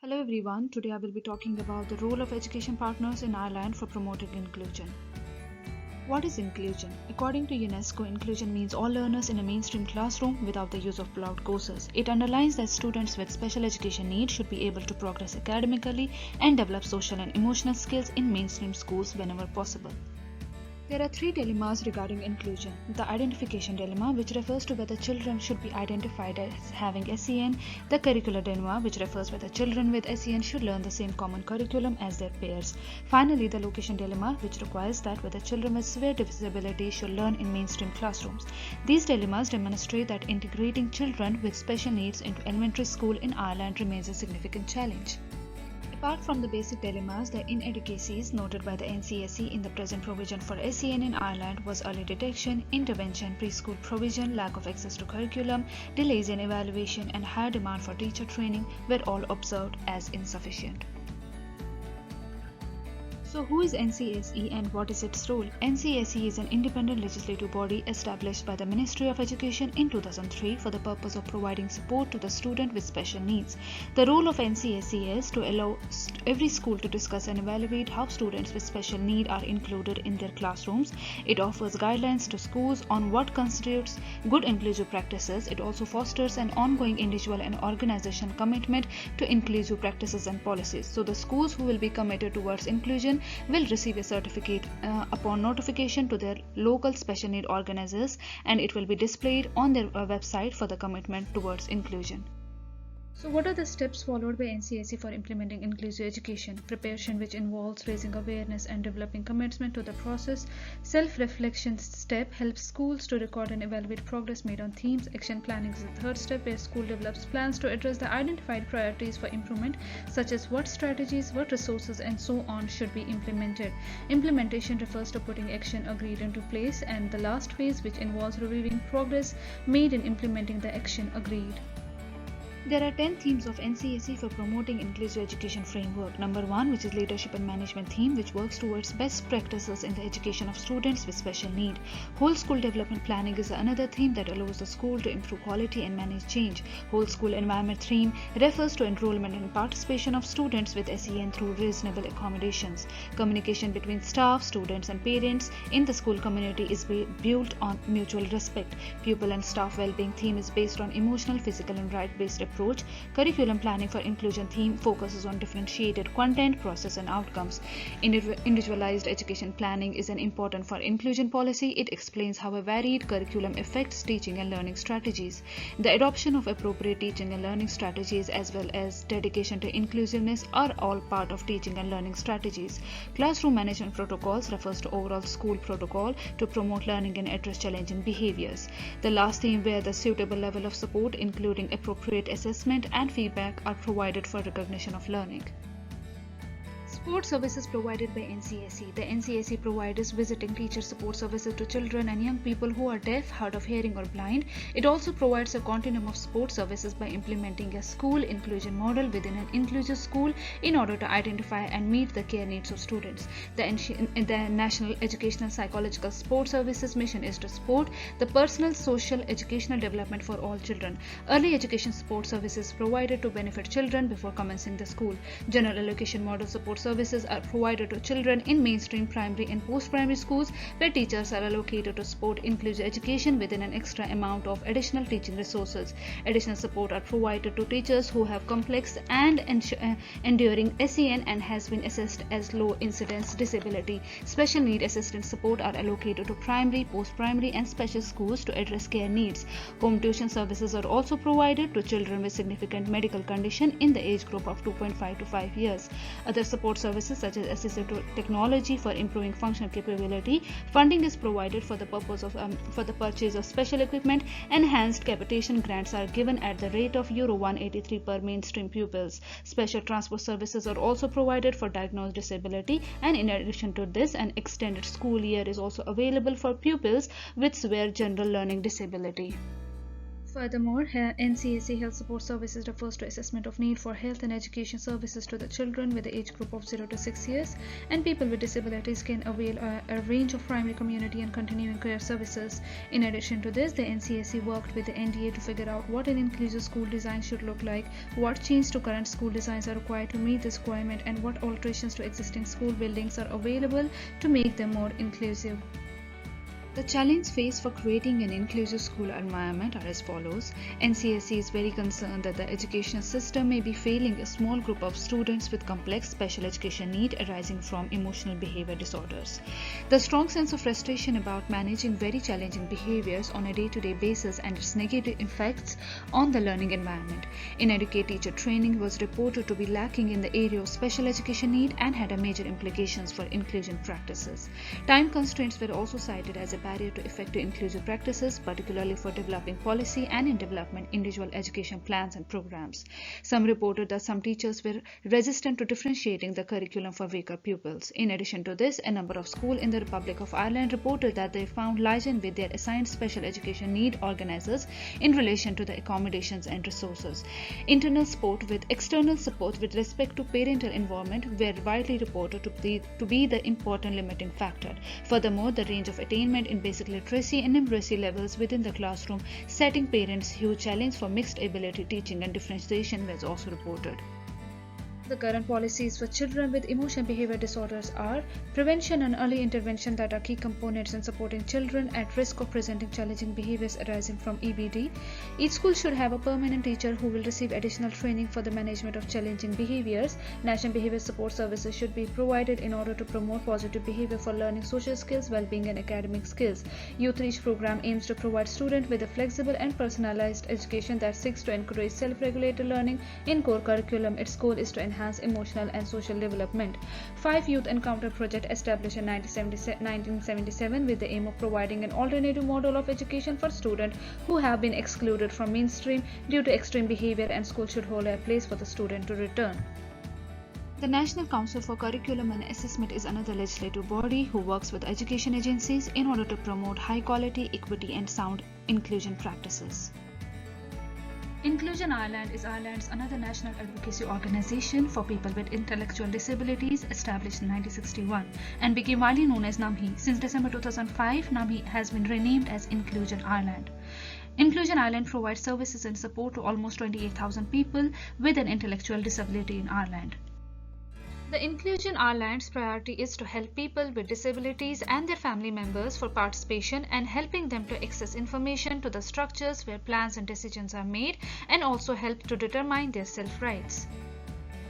Hello everyone, today I will be talking about the role of education partners in Ireland for promoting inclusion. What is inclusion? According to UNESCO, inclusion means all learners in a mainstream classroom without the use of pull-out courses. It underlines that students with special education needs should be able to progress academically and develop social and emotional skills in mainstream schools whenever possible. There are three dilemmas regarding inclusion. The identification dilemma, which refers to whether children should be identified as having SEN. The curricular dilemma, which refers whether children with SEN should learn the same common curriculum as their peers. Finally, the location dilemma, which requires that whether children with severe disability should learn in mainstream classrooms. These dilemmas demonstrate that integrating children with special needs into elementary school in Ireland remains a significant challenge. Apart from the basic dilemmas, the inadequacies noted by the NCSE in the present provision for SEN in Ireland was early detection, intervention, preschool provision, lack of access to curriculum, delays in evaluation, and higher demand for teacher training were all observed as insufficient. So who is NCSE and what is its role? NCSE is an independent legislative body established by the Ministry of Education in 2003 for the purpose of providing support to the student with special needs. The role of NCSE is to allow every school to discuss and evaluate how students with special need are included in their classrooms. It offers guidelines to schools on what constitutes good inclusive practices. It also fosters an ongoing individual and organizational commitment to inclusive practices and policies. So the schools who will be committed towards inclusion will receive a certificate upon notification to their local special need organizers, and it will be displayed on their website for the commitment towards inclusion. So what are the steps followed by NCSE for implementing inclusive education? Preparation, which involves raising awareness and developing commitment to the process. Self-reflection step helps schools to record and evaluate progress made on themes. Action planning is the third step, where school develops plans to address the identified priorities for improvement, such as what strategies, what resources, and so on should be implemented. Implementation refers to putting action agreed into place, and the last phase, which involves reviewing progress made in implementing the action agreed. There are 10 themes of NCSE for promoting inclusive education framework. Number 1, which is leadership and management theme, which works towards best practices in the education of students with special need. Whole school development planning is another theme that allows the school to improve quality and manage change. Whole school environment theme refers to enrollment and participation of students with SEN through reasonable accommodations. Communication between staff, students, and parents in the school community is built on mutual respect. Pupil and staff well-being theme is based on emotional, physical, and right-based approach. Curriculum planning for inclusion theme focuses on differentiated content, process, and outcomes. Individualized education planning is an important for inclusion policy. It explains how a varied curriculum affects teaching and learning strategies. The adoption of appropriate teaching and learning strategies as well as dedication to inclusiveness are all part of teaching and learning strategies. Classroom management protocols refers to overall school protocol to promote learning and address challenging behaviors. The last theme, where the suitable level of support, including appropriate assessment and feedback, are provided for recognition of learning. Support services provided by NCSE. The NCSE provides visiting teacher support services to children and young people who are deaf, hard of hearing, or blind. It also provides a continuum of support services by implementing a school inclusion model within an inclusive school in order to identify and meet the care needs of students. The National Educational Psychological Support Services mission is to support the personal, social, educational development for all children. Early education support services provided to benefit children before commencing the school. General allocation model support services are provided to children in mainstream primary and post-primary schools, where teachers are allocated to support inclusive education within an extra amount of additional teaching resources. Additional support are provided to teachers who have complex and enduring SEN and has been assessed as low incidence disability. Special need assistance support are allocated to primary, post-primary, and special schools to address care needs. Home tuition services are also provided to children with significant medical condition in the age group of 2.5 to 5 years. Other support services such as assistive technology for improving functional capability. Funding is provided for the purpose of for the purchase of special equipment. Enhanced capitation grants are given at the rate of Euro 183 per mainstream pupils. Special transport services are also provided for diagnosed disability, and in addition to this, an extended school year is also available for pupils with severe general learning disability. Furthermore, NCSE Health Support Services refers to assessment of need for health and education services to the children with the age group of 0 to 6 years, and people with disabilities can avail a range of primary, community and continuing care services. In addition to this, the NCSE worked with the NDA to figure out what an inclusive school design should look like, what changes to current school designs are required to meet this requirement, and what alterations to existing school buildings are available to make them more inclusive. The challenges faced for creating an inclusive school environment are as follows. NCSE is very concerned that the education system may be failing a small group of students with complex special education need arising from emotional behavior disorders. The strong sense of frustration about managing very challenging behaviors on a day-to-day basis and its negative effects on the learning environment. Inadequate teacher training was reported to be lacking in the area of special education need and had a major implications for inclusion practices. Time constraints were also cited as a barrier to effective inclusive practices, particularly for developing policy and in development individual education plans and programs. Some reported that some teachers were resistant to differentiating the curriculum for weaker pupils. In addition to this, a number of schools in the Republic of Ireland reported that they found liaison with their assigned special education need organizers in relation to the accommodations and resources. Internal support with external support with respect to parental involvement were widely reported to be the important limiting factor. Furthermore, the range of attainment in basic literacy and numeracy levels within the classroom, setting parents huge challenge for mixed ability teaching and differentiation was also reported. The current policies for children with emotion behavior disorders are prevention and early intervention that are key components in supporting children at risk of presenting challenging behaviors arising from EBD. Each school should have a permanent teacher who will receive additional training for the management of challenging behaviors. National behavior support services should be provided in order to promote positive behavior for learning social skills, well-being and academic skills. Youth Reach program aims to provide students with a flexible and personalized education that seeks to encourage self-regulated learning in core curriculum. Its goal is to enhance emotional and social development. 5 Youth Encounter Project established in 1977 with the aim of providing an alternative model of education for students who have been excluded from mainstream due to extreme behavior, and school should hold a place for the student to return. The National Council for Curriculum and Assessment is another legislative body who works with education agencies in order to promote high quality, equity and sound inclusion practices. Inclusion Ireland is Ireland's another national advocacy organization for people with intellectual disabilities established in 1961 and became widely known as NAMHI. Since December 2005, NAMHI has been renamed as Inclusion Ireland. Inclusion Ireland provides services and support to almost 28,000 people with an intellectual disability in Ireland. The Inclusion Ireland's priority is to help people with disabilities and their family members for participation and helping them to access information to the structures where plans and decisions are made, and also help to determine their self-rights.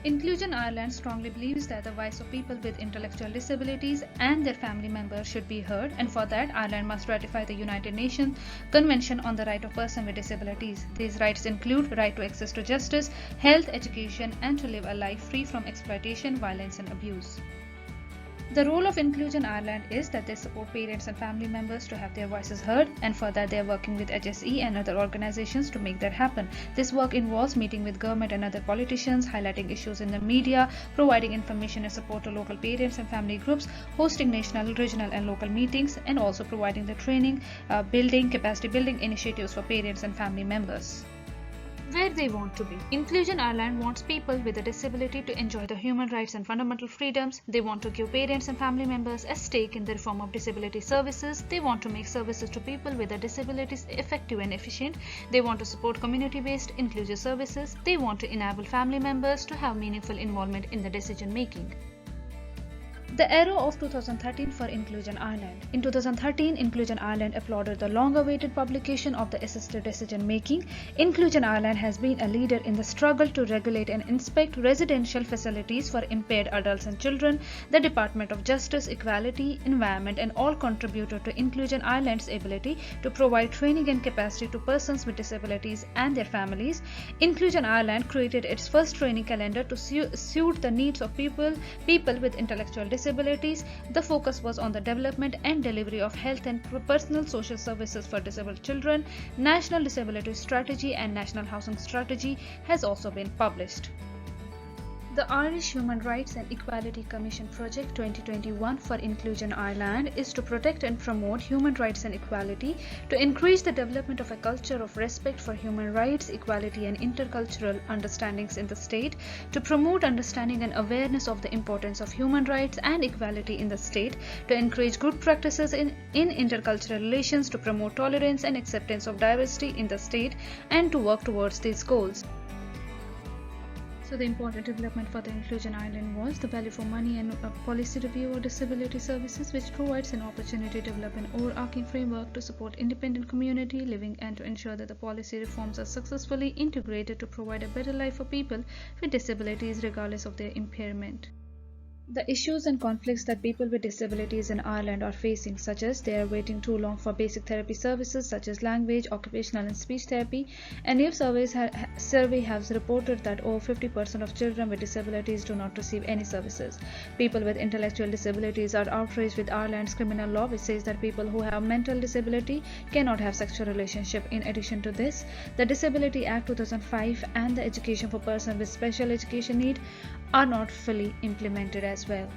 Inclusion Ireland strongly believes that the voice of people with intellectual disabilities and their family members should be heard, and for that Ireland must ratify the United Nations Convention on the Right of Persons with Disabilities. These rights include right to access to justice, health, education, and to live a life free from exploitation, violence, and abuse. The role of Inclusion Ireland is that they support parents and family members to have their voices heard, and for that they are working with HSE and other organizations to make that happen. This work involves meeting with government and other politicians, highlighting issues in the media, providing information and support to local parents and family groups, hosting national, regional and local meetings, and also providing the training, capacity building initiatives for parents and family members. Where they want to be. Inclusion Ireland wants people with a disability to enjoy the human rights and fundamental freedoms. They want to give parents and family members a stake in the reform of disability services. They want to make services to people with disabilities effective and efficient. They want to support community-based inclusive services. They want to enable family members to have meaningful involvement in the decision making. The era of 2013 for Inclusion Ireland. In 2013, Inclusion Ireland applauded the long-awaited publication of the Assisted Decision Making. Inclusion Ireland has been a leader in the struggle to regulate and inspect residential facilities for impaired adults and children. The Department of Justice, Equality, Environment and all contributed to Inclusion Ireland's ability to provide training and capacity to persons with disabilities and their families. Inclusion Ireland created its first training calendar to suit the needs of people with intellectual disabilities. The focus was on the development and delivery of health and personal social services for disabled children. National Disability Strategy and National Housing Strategy has also been published. The Irish Human Rights and Equality Commission Project 2021 for Inclusion Ireland is to protect and promote human rights and equality, to encourage the development of a culture of respect for human rights, equality and intercultural understandings in the state, to promote understanding and awareness of the importance of human rights and equality in the state, to encourage good practices in intercultural relations, to promote tolerance and acceptance of diversity in the state, and to work towards these goals. So the important development for the Inclusion Ireland was the value for money and a policy review of disability services, which provides an opportunity to develop an overarching framework to support independent community living and to ensure that the policy reforms are successfully integrated to provide a better life for people with disabilities regardless of their impairment. The issues and conflicts that people with disabilities in Ireland are facing, such as they are waiting too long for basic therapy services such as language, occupational and speech therapy. A new survey has reported that over 50% of children with disabilities do not receive any services. People with intellectual disabilities are outraged with Ireland's criminal law, which says that people who have mental disability cannot have sexual relationship. In addition to this, the Disability Act 2005 and the Education for Persons with Special Education Need are not fully implemented as well.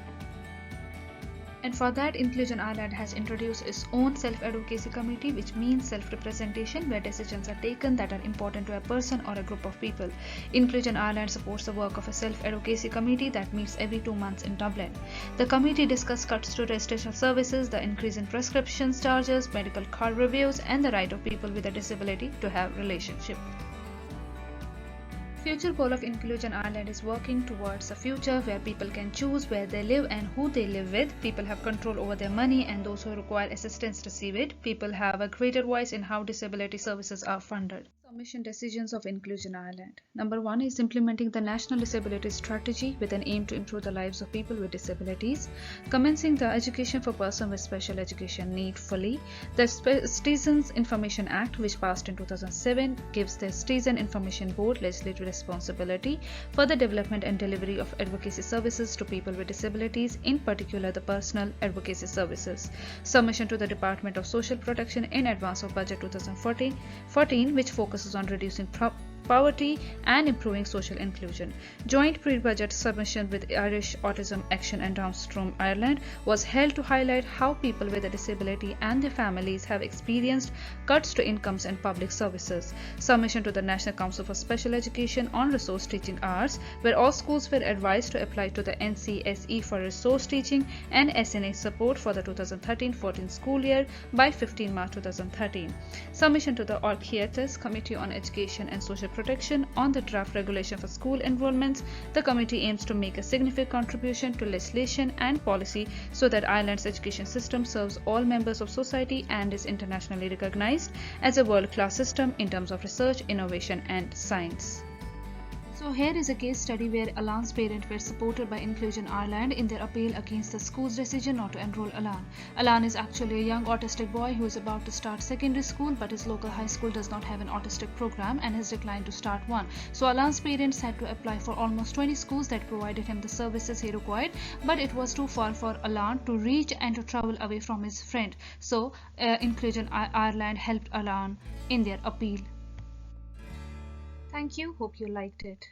And for that, Inclusion Ireland has introduced its own self-advocacy committee, which means self-representation, where decisions are taken that are important to a person or a group of people. Inclusion Ireland supports the work of a self-advocacy committee that meets every 2 months in Dublin. The committee discusses cuts to residential services, the increase in prescriptions charges, medical card reviews, and the right of people with a disability to have relationship. Future goal of Inclusion Ireland is working towards a future where people can choose where they live and who they live with. People have control over their money and those who require assistance receive it. People have a greater voice in how disability services are funded. Mission decisions of Inclusion Ireland. Number 1 is implementing the National Disability Strategy with an aim to improve the lives of people with disabilities. Commencing the Education for Persons with Special Education Need fully. The Citizens Information Act, which passed in 2007, gives the Citizen Information Board legislative responsibility for the development and delivery of advocacy services to people with disabilities, in particular the personal advocacy services. Submission to the Department of Social Protection in advance of Budget 2014, which focuses on reducing poverty and improving social inclusion. Joint pre-budget submission with Irish Autism Action and Downstream Ireland was held to highlight how people with a disability and their families have experienced cuts to incomes and public services. Submission to the National Council for Special Education on resource teaching hours, where all schools were advised to apply to the NCSE for resource teaching and SNA support for the 2013-14 school year by 15 March 2013. Submission to the Orchiates Committee on Education and Social Protection on the draft regulation for school enrollments. The committee aims to make a significant contribution to legislation and policy so that Ireland's education system serves all members of society and is internationally recognized as a world-class system in terms of research, innovation and science. So here is a case study where Alan's parents were supported by Inclusion Ireland in their appeal against the school's decision not to enroll Alan. Alan is actually a young autistic boy who is about to start secondary school, but his local high school does not have an autistic program and has declined to start one. So Alan's parents had to apply for almost 20 schools that provided him the services he required, but it was too far for Alan to reach and to travel away from his friend. So Inclusion Ireland helped Alan in their appeal. Thank you. Hope you liked it.